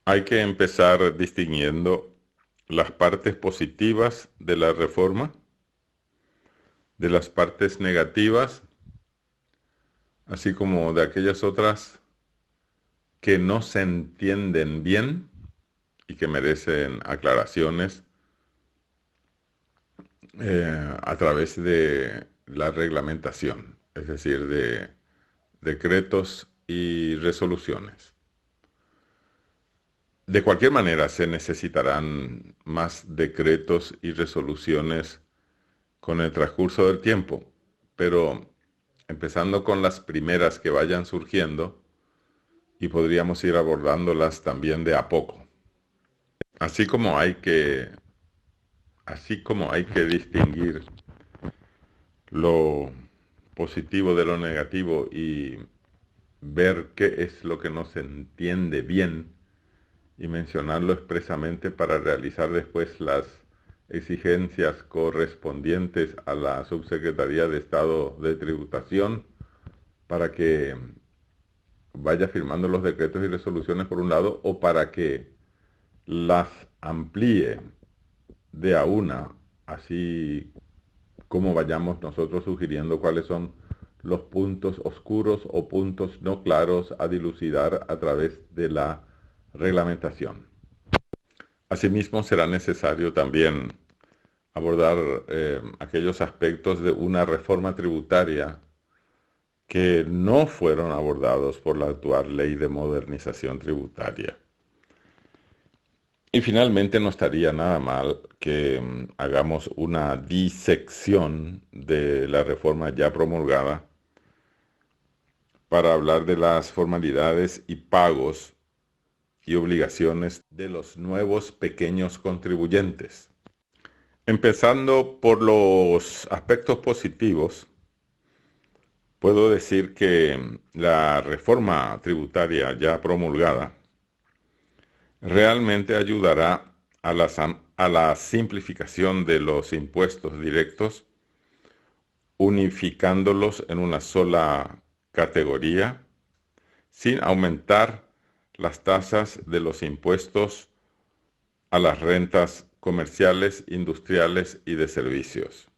Hay que empezar distinguiendo las partes positivas de la reforma de las partes negativas, así como de aquellas otras que no se entienden bien y que merecen aclaraciones a través de la reglamentación, es decir, de decretos y resoluciones. De cualquier manera, se necesitarán más decretos y resoluciones con el transcurso del tiempo, pero empezando con las primeras que vayan surgiendo y podríamos ir abordándolas también de a poco. Así como hay que, así como hay que distinguir lo positivo de lo negativo y ver qué es lo que no se entiende bien y mencionarlo expresamente para realizar después las exigencias correspondientes a la Subsecretaría de Estado de Tributación para que vaya firmando los decretos y resoluciones por un lado o para que las amplíe de a una, así como vayamos nosotros sugiriendo cuáles son los puntos oscuros o puntos no claros a dilucidar a través de la reglamentación. Asimismo, será necesario también abordar aquellos aspectos de una reforma tributaria que no fueron abordados por la actual ley de modernización tributaria. Y finalmente no estaría nada mal que hagamos una disección de la reforma ya promulgada para hablar de las formalidades y pagos y obligaciones de los nuevos pequeños contribuyentes. Empezando por los aspectos positivos, puedo decir que la reforma tributaria ya promulgada realmente ayudará a la simplificación de los impuestos directos, unificándolos en una sola categoría, sin aumentar las tasas de los impuestos a las rentas comerciales, industriales y de servicios.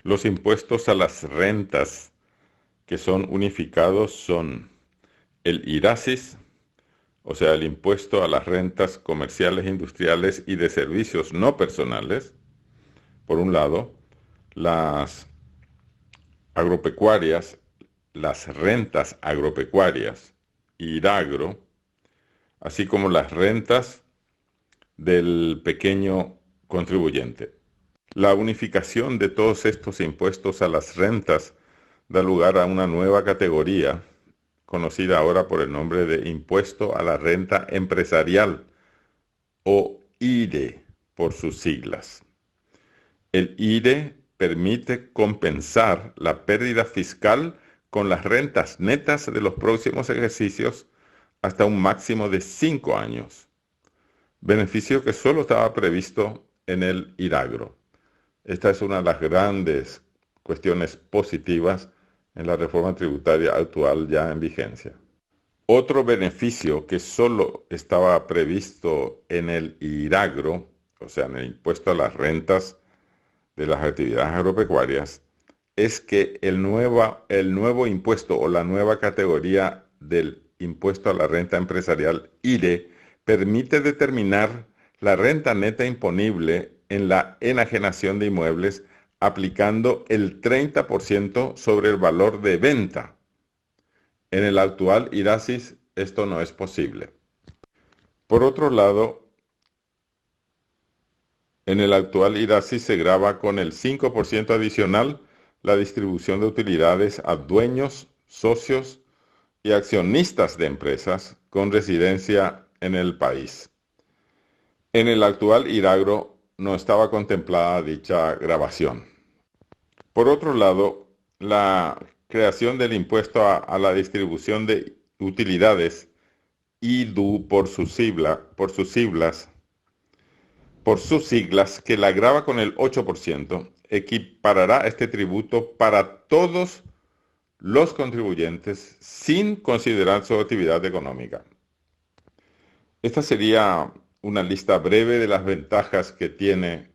Los impuestos a las rentas que son unificados son el IRASIS, o sea, el impuesto a las rentas comerciales, industriales y de servicios no personales, por un lado, las agropecuarias, las rentas agropecuarias, IRAGRO, así como las rentas del pequeño contribuyente. La unificación de todos estos impuestos a las rentas da lugar a una nueva categoría, conocida ahora por el nombre de Impuesto a la Renta Empresarial, o IRE por sus siglas. El IRE permite compensar la pérdida fiscal con las rentas netas de los próximos ejercicios hasta un máximo de 5 años, beneficio que solo estaba previsto en el IRAGRO. Esta es una de las grandes cuestiones positivas en la reforma tributaria actual ya en vigencia. Otro beneficio que solo estaba previsto en el IRAGRO, o sea, en el impuesto a las rentas de las actividades agropecuarias, es que el nuevo impuesto o la nueva categoría del impuesto a la renta empresarial, IRE, permite determinar la renta neta imponible en la enajenación de inmuebles aplicando el 30% sobre el valor de venta. En el actual IRASIS esto no es posible. Por otro lado, en el actual IRASIS se grava con el 5% adicional la distribución de utilidades a dueños, socios y accionistas de empresas con residencia en el país. En el actual IRAGRO no estaba contemplada dicha grabación. Por otro lado, la creación del impuesto a la distribución de utilidades, IDU por sus siglas, que la grava con el 8%, equiparará este tributo para todos los contribuyentes sin considerar su actividad económica. Esta sería una lista breve de las ventajas que tiene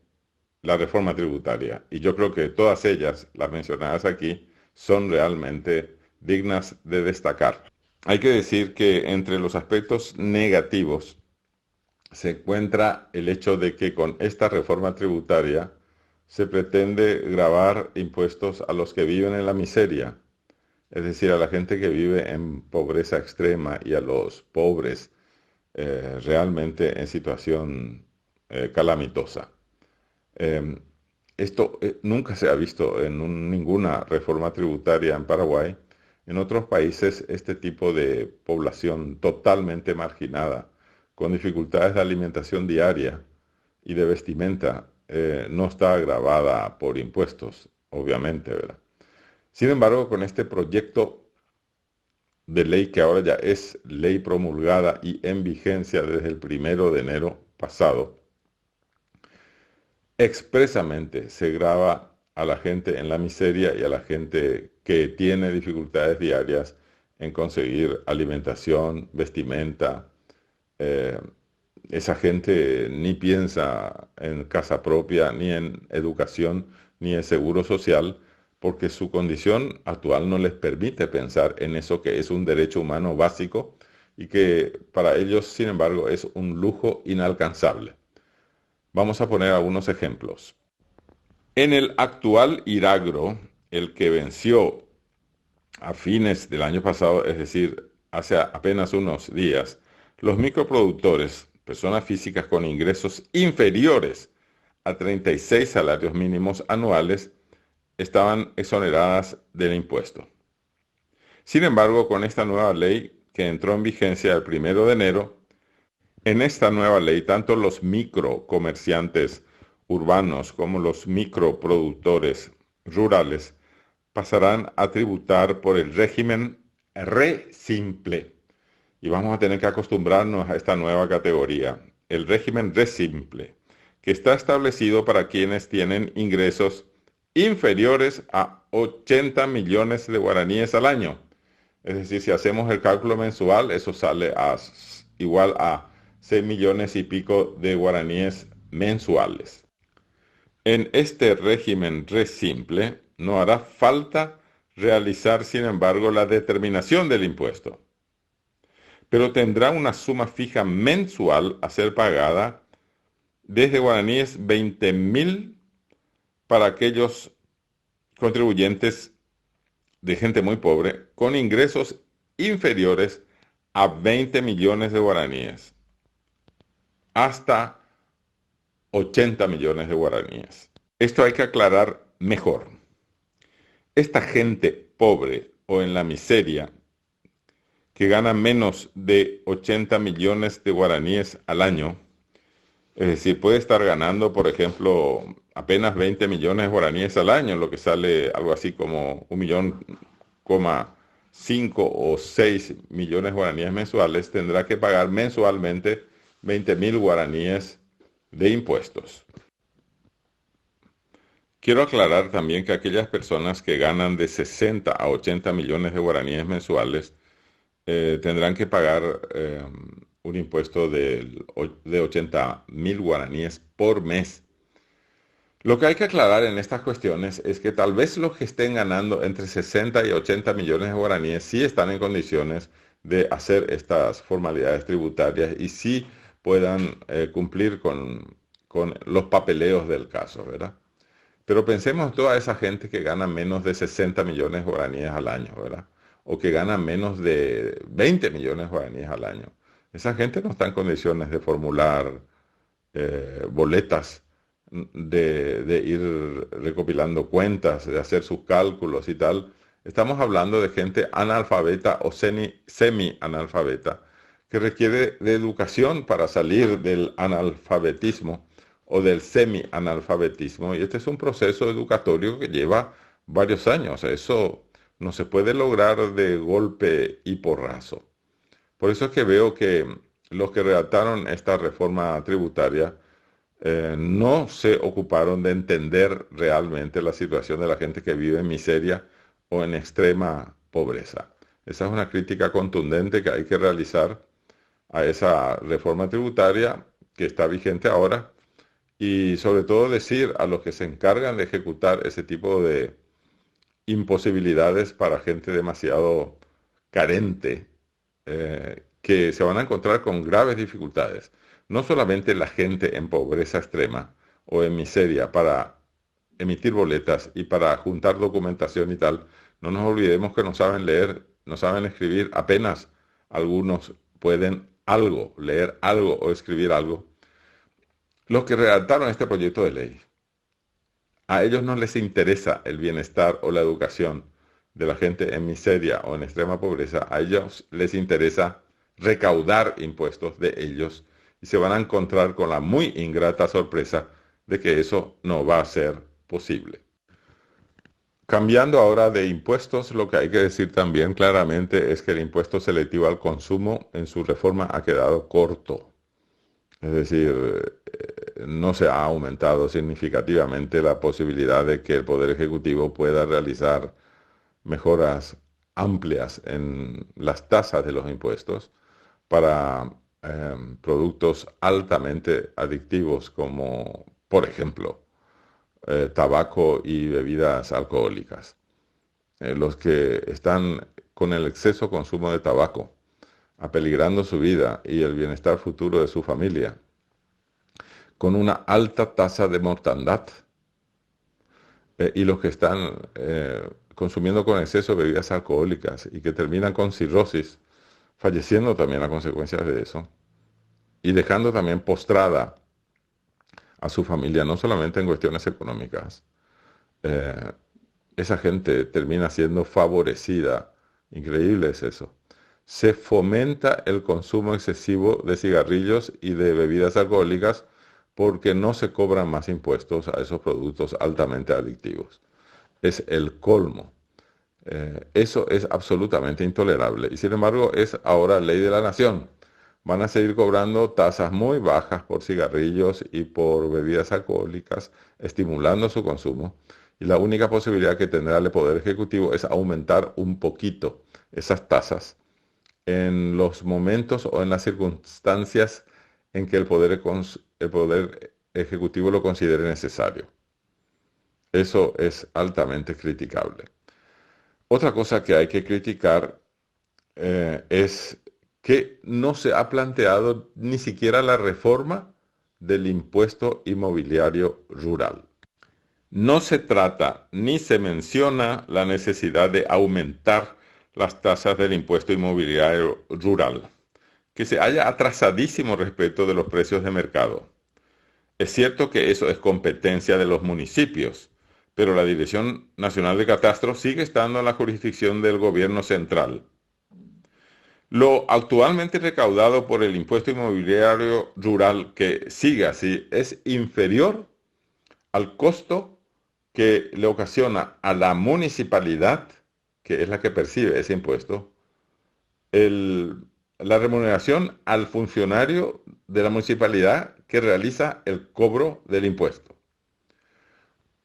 la reforma tributaria. Y yo creo que todas ellas, las mencionadas aquí, son realmente dignas de destacar. Hay que decir que entre los aspectos negativos se encuentra el hecho de que con esta reforma tributaria se pretende gravar impuestos a los que viven en la miseria, es decir, a la gente que vive en pobreza extrema y a los pobres realmente en situación calamitosa. Eh, Esto nunca se ha visto en ninguna reforma tributaria en Paraguay. En otros países, este tipo de población totalmente marginada, con dificultades de alimentación diaria y de vestimenta, no está agravada por impuestos, obviamente, ¿verdad? Sin embargo, con este proyecto de ley que ahora ya es ley promulgada y en vigencia desde el 1 de enero pasado, expresamente se grava a la gente en la miseria y a la gente que tiene dificultades diarias en conseguir alimentación, vestimenta. Eh, Esa gente ni piensa en casa propia, ni en educación, ni en seguro social, porque su condición actual no les permite pensar en eso que es un derecho humano básico y que para ellos, sin embargo, es un lujo inalcanzable. Vamos a poner algunos ejemplos. En el actual Iragro, el que venció a fines del año pasado, es decir, hace apenas unos días, los microproductores, personas físicas con ingresos inferiores a 36 salarios mínimos anuales, estaban exoneradas del impuesto. Sin embargo, con esta nueva ley que entró en vigencia el 1 de enero, en esta nueva ley, tanto los microcomerciantes urbanos como los microproductores rurales pasarán a tributar por el régimen re simple. Y vamos a tener que acostumbrarnos a esta nueva categoría, el régimen re simple, que está establecido para quienes tienen ingresos inferiores a 80 millones de guaraníes al año. Es decir, si hacemos el cálculo mensual, eso sale igual a 6 millones y pico de guaraníes mensuales. En este régimen re simple no hará falta realizar, sin embargo, la determinación del impuesto, pero tendrá una suma fija mensual a ser pagada desde guaraníes 20.000 para aquellos contribuyentes de gente muy pobre con ingresos inferiores a 20 millones de guaraníes, hasta 80 millones de guaraníes. Esto hay que aclarar mejor. Esta gente pobre o en la miseria que gana menos de 80 millones de guaraníes al año, es decir, puede estar ganando, por ejemplo, apenas 20 millones de guaraníes al año, lo que sale algo así como 1,5 o 6 millones de guaraníes mensuales, tendrá que pagar mensualmente 20.000 guaraníes de impuestos. Quiero aclarar también que aquellas personas que ganan de 60 a 80 millones de guaraníes mensuales tendrán que pagar un impuesto de 80.000 guaraníes por mes. Lo que hay que aclarar en estas cuestiones es que tal vez los que estén ganando entre 60 y 80 millones de guaraníes sí están en condiciones de hacer estas formalidades tributarias y sí puedan cumplir con los papeleos del caso, ¿verdad? Pero pensemos en toda esa gente que gana menos de 60 millones de guaraníes al año, ¿verdad? O que gana menos de 20 millones de guaraníes al año. Esa gente no está en condiciones de formular boletas, de ir recopilando cuentas, de hacer sus cálculos y tal. Estamos hablando de gente analfabeta o semi-analfabeta que requiere de educación para salir del analfabetismo o del semi-analfabetismo. Y este es un proceso educatorio que lleva varios años. Eso no se puede lograr de golpe y porrazo. Por eso es que veo que los que redactaron esta reforma tributaria no se ocuparon de entender realmente la situación de la gente que vive en miseria o en extrema pobreza. Esa es una crítica contundente que hay que realizar a esa reforma tributaria que está vigente ahora y sobre todo decir a los que se encargan de ejecutar ese tipo de imposibilidades para gente demasiado carente, que se van a encontrar con graves dificultades. No solamente la gente en pobreza extrema o en miseria para emitir boletas y para juntar documentación y tal, no nos olvidemos que no saben leer, no saben escribir, apenas algunos pueden algo, leer algo o escribir algo. Los que redactaron este proyecto de ley, a ellos no les interesa el bienestar o la educación de la gente en miseria o en extrema pobreza, a ellos les interesa recaudar impuestos de ellos y se van a encontrar con la muy ingrata sorpresa de que eso no va a ser posible. Cambiando ahora de impuestos, lo que hay que decir también claramente es que el impuesto selectivo al consumo en su reforma ha quedado corto. Es decir, no se ha aumentado significativamente la posibilidad de que el Poder Ejecutivo pueda realizar mejoras amplias en las tasas de los impuestos para productos altamente adictivos como, por ejemplo, tabaco y bebidas alcohólicas. Los que están con el exceso consumo de tabaco, apeligrando su vida y el bienestar futuro de su familia, con una alta tasa de mortandad, y los que están consumiendo con exceso bebidas alcohólicas y que terminan con cirrosis, falleciendo también a consecuencias de eso, y dejando también postrada a su familia, no solamente en cuestiones económicas. Eh, Esa gente termina siendo favorecida. Increíble es eso. Se fomenta el consumo excesivo de cigarrillos y de bebidas alcohólicas porque no se cobran más impuestos a esos productos altamente adictivos. Es el colmo. Eso es absolutamente intolerable y sin embargo es ahora ley de la nación. Van a seguir cobrando tasas muy bajas por cigarrillos y por bebidas alcohólicas, estimulando su consumo. Y la única posibilidad que tendrá el Poder Ejecutivo es aumentar un poquito esas tasas en los momentos o en las circunstancias en que el poder Ejecutivo lo considere necesario. Eso es altamente criticable. Otra cosa que hay que criticar es que no se ha planteado ni siquiera la reforma del impuesto inmobiliario rural. No se trata ni se menciona la necesidad de aumentar las tasas del impuesto inmobiliario rural, que se haya atrasadísimo respecto de los precios de mercado. Es cierto que eso es competencia de los municipios, pero la Dirección Nacional de Catastro sigue estando en la jurisdicción del gobierno central. Lo actualmente recaudado por el impuesto inmobiliario rural, que sigue así, es inferior al costo que le ocasiona a la municipalidad, que es la que percibe ese impuesto, la remuneración al funcionario de la municipalidad que realiza el cobro del impuesto.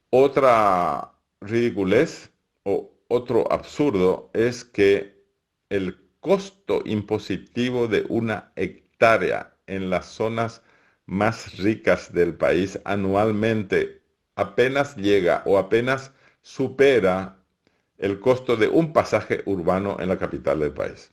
Otra ridiculez o otro absurdo es que el costo impositivo de una hectárea en las zonas más ricas del país anualmente apenas llega o apenas supera el costo de un pasaje urbano en la capital del país.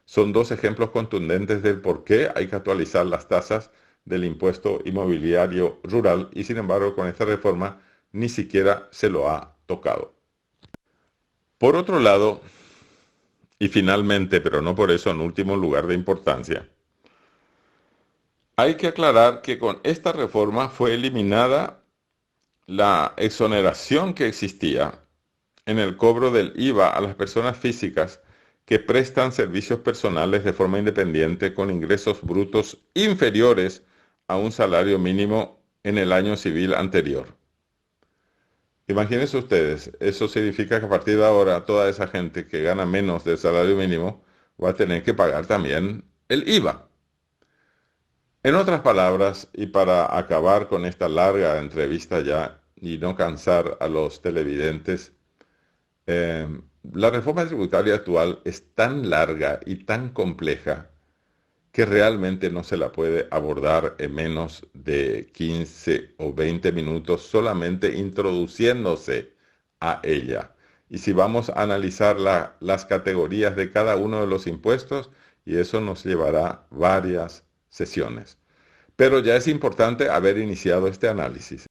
Son dos ejemplos contundentes del por qué hay que actualizar las tasas del impuesto inmobiliario rural y sin embargo con esta reforma ni siquiera se lo ha tocado. Por otro lado, y finalmente, pero no por eso en último lugar de importancia, hay que aclarar que con esta reforma fue eliminada la exoneración que existía en el cobro del IVA a las personas físicas que prestan servicios personales de forma independiente con ingresos brutos inferiores a un salario mínimo en el año civil anterior. Imagínense ustedes, eso significa que a partir de ahora toda esa gente que gana menos del salario mínimo va a tener que pagar también el IVA. En otras palabras, y para acabar con esta larga entrevista ya y no cansar a los televidentes, la reforma tributaria actual es tan larga y tan compleja que realmente no se la puede abordar en menos de 15 o 20 minutos solamente introduciéndose a ella. Y si vamos a analizar las categorías de cada uno de los impuestos, y eso nos llevará varias sesiones. Pero ya es importante haber iniciado este análisis.